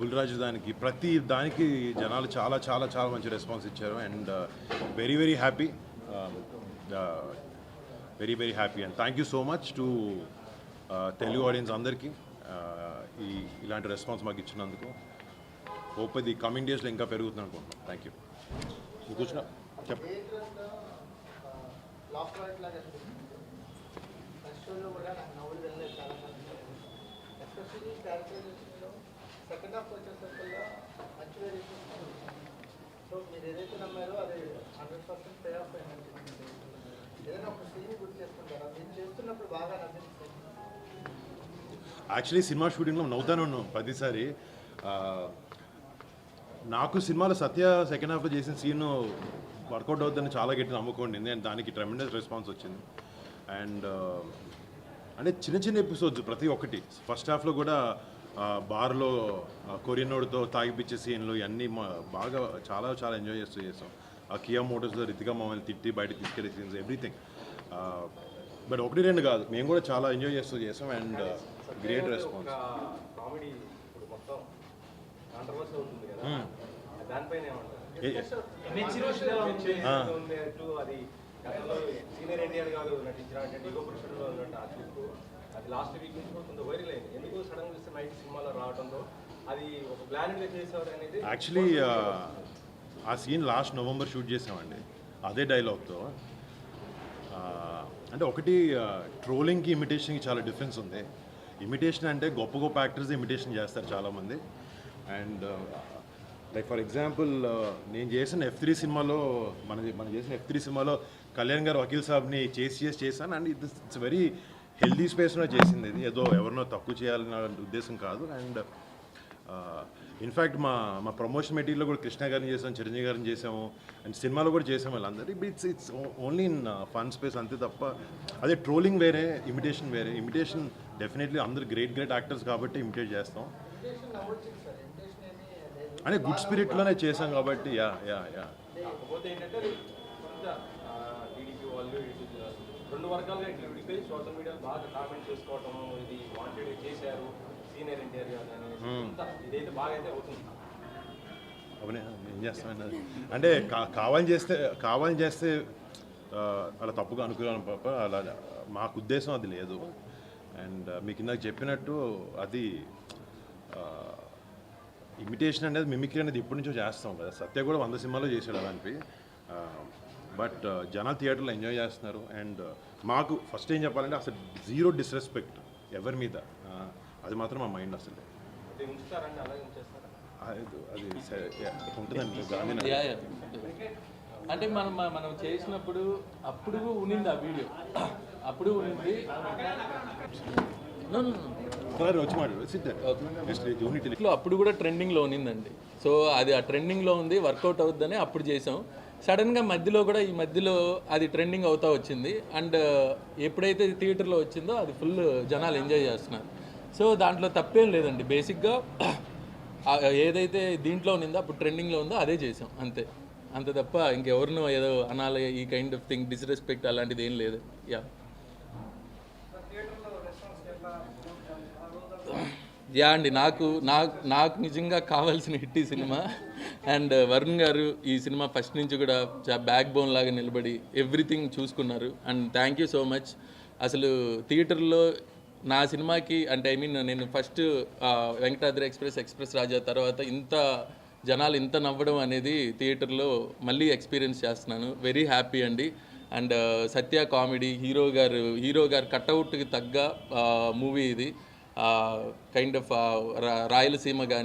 బుల్రాజు దానికి ప్రతి దానికి జనాలు చాలా చాలా చాలా మంచి రెస్పాన్స్ ఇచ్చారు and very very happy very very happy and thank you so much to Telugu audience అందరికీ ఇలాంటి రెస్పాన్స్ మాకు ఇచ్చినందుకు. హోప్ ఇది కమింగ్ డేస్లో ఇంకా పెరుగుతుంది అనుకుంటున్నాం. Thank you. కూర్చున్నా చెప్పు. సెకండ్ హాఫ్ వచ్చేసరికల్లా మంచి వేరియేషన్. సో మీరు ఏదైతే నమ్మారో అది 100% పే ఆఫ్ అయింది. ఏదైనా ఒక సీన్ గుర్తు చేసుకుంటారా మీరు చేస్తున్నప్పుడు బాగా నమ్మింది? యాక్చువల్లీ సినిమా షూటింగ్లో నవ్వుతానే ఉన్నాం ప్రతిసారి. నాకు సినిమాలో సత్య సెకండ్ హాఫ్లో చేసిన సీన్ వర్కౌట్ అవుతుందని చాలా గట్టి నమ్ముకోండి అండ్ దానికి ట్రెమెండస్ రెస్పాన్స్ వచ్చింది. అండ్ అంటే చిన్న చిన్న ఎపిసోడ్స్ ప్రతి ఒక్కటి ఫస్ట్ హాఫ్లో కూడా బార్లో కొరియనోడితో తాగిపిచ్చే సీన్లు ఇవన్నీ బాగా చాలా చాలా ఎంజాయ్ చేసాం. ఆ కియా మోటార్స్లో రితికా మమ్మల్ని తిట్టి బయటకు తీసుకెళ్ళే సీన్స్ ఎవ్రీథింగ్. బట్ ఒకటి రెండు కాదు, మేము కూడా చాలా ఎంజాయ్ చేసాం అండ్ గ్రేట్ రెస్పాన్స్. అది లాస్ట్ వీక్ నుంచి కూడా కొంత వైరల్ అయింది. ఎందుకు సడన్ గా నైట్ సినిమాలో రావడంతో అది ఒక ప్లాన్గా చేసేవారు అనేది. యాక్చువల్లీ ఆ సీన్ లాస్ట్ నవంబర్ షూట్ చేసామండి అదే డైలాగ్తో. అంటే ఒకటి ట్రోలింగ్కి ఇమిటేషన్కి చాలా డిఫరెన్స్ ఉంది. ఇమిటేషన్ అంటే గొప్ప గొప్ప యాక్టర్స్ ఇమిటేషన్ చేస్తారు చాలామంది. అండ్ లైక్ ఫర్ ఎగ్జాంపుల్ నేను చేసిన F3 సినిమాలో మనం చేసిన F3 సినిమాలో కళ్యాణ్ గారు వకీల్ సాబ్ని చేశాను. అండ్ ఇట్స్ వెరీ హెల్దీ స్పేస్లో చేసింది. ఇది ఏదో ఎవరినో తక్కువ చేయాలన్న ఉద్దేశం కాదు. అండ్ ఇన్ఫ్యాక్ట్ మా ప్రమోషన్ మెటీరియల్లో కూడా కృష్ణ గారిని చేసాం, చిరంజీవి గారిని చేసాము అండ్ సినిమాలో కూడా చేసాము వాళ్ళందరూ. It's only in fun space అంతే తప్ప అదే ట్రోలింగ్ వేరే, ఇమిటేషన్ వేరే. ఇమిటేషన్ డెఫినెట్లీ అందరూ గ్రేట్ యాక్టర్స్ కాబట్టి ఇమిటేట్ చేస్తాం. అంటే గుడ్ స్పిరిట్లోనే చేసాం కాబట్టి యా. కాకపోతే ఏంటంటే టీడీపీ వాళ్ళు రెండు వర్గాలుగా ఇట్లా విడిపోయి సోషల్ మీడియాలో బాగా కామెంట్ చేసుకోవటం, ఇది వాంటెడ్ చేశారు సీనియర్ ఎన్టీఆర్ గారు అని ఇదైతే బాగా అయితే అవుతుంది. అవునే ఏం చేస్తామన్నది అంటే కావాలని చేస్తే అలా తప్పుగా అనుకున్నాను పాప. అలా మాకు ఉద్దేశం అది లేదు. అండ్ మీకు ఇందాక చెప్పినట్టు అది ఇమిటేషన్ అనేది మిమిక్రీ అనేది ఇప్పటి నుంచో చేస్తాం కదా. సత్య కూడా 100 సినిమాలో చేశాడు అలాంటివి. బట్ జనాలు థియేటర్లో ఎంజాయ్ చేస్తున్నారు. అండ్ మాకు ఫస్ట్ ఏం చెప్పాలంటే అసలు జీరో డిస్రెస్పెక్ట్ ఎవరి మీద, అది మాత్రం మా మైండ్ అసలు అది ఉంటుందండి. గాంధీ అంటే మనం చేసినప్పుడు అప్పుడు ఉన్నింది ఆ వీడియో, అప్పుడు ఉన్నింది. అప్పుడు కూడా ట్రెండింగ్లో ఉన్నిందండి. సో అది ఆ ట్రెండింగ్లో ఉంది, వర్కౌట్ అవుద్దని అప్పుడు చేసాం. సడన్గా ఈ మధ్యలో అది ట్రెండింగ్ అవుతా వచ్చింది. అండ్ ఎప్పుడైతే థియేటర్లో వచ్చిందో అది ఫుల్ జనాలు ఎంజాయ్ చేస్తున్నారు. సో దాంట్లో తప్పేం లేదండి. బేసిక్గా ఏదైతే దీంట్లో ఉన్నిందో అప్పుడు ట్రెండింగ్లో ఉందో అదే చేసాం అంతే తప్ప ఇంకెవరినో ఏదో అనాలి ఈ కైండ్ ఆఫ్ థింగ్ డిస్రెస్పెక్ట్ అలాంటిది ఏం లేదు. యా అండి, నాకు నిజంగా కావాల్సిన హిట్ ఈ సినిమా. అండ్ వరుణ్ గారు ఈ సినిమా ఫస్ట్ నుంచి కూడా బ్యాక్ బోన్ లాగా నిలబడి ఎవ్రీథింగ్ చూసుకున్నారు. And thank you so much. అసలు థియేటర్లో నా సినిమాకి అంటే నేను ఫస్ట్ వెంకటాద్రి ఎక్స్ప్రెస్ రాజా తర్వాత జనాలు ఇంత నవ్వడం అనేది థియేటర్లో మళ్ళీ ఎక్స్పీరియన్స్ చేస్తున్నాను. వెరీ హ్యాపీ అండి. అండ్ సత్య కామెడీ హీరో గారు కట్అవుట్కి తగ్గ మూవీ ఇది. కైండ్ ఆఫ్ రాయలసీమ కానీ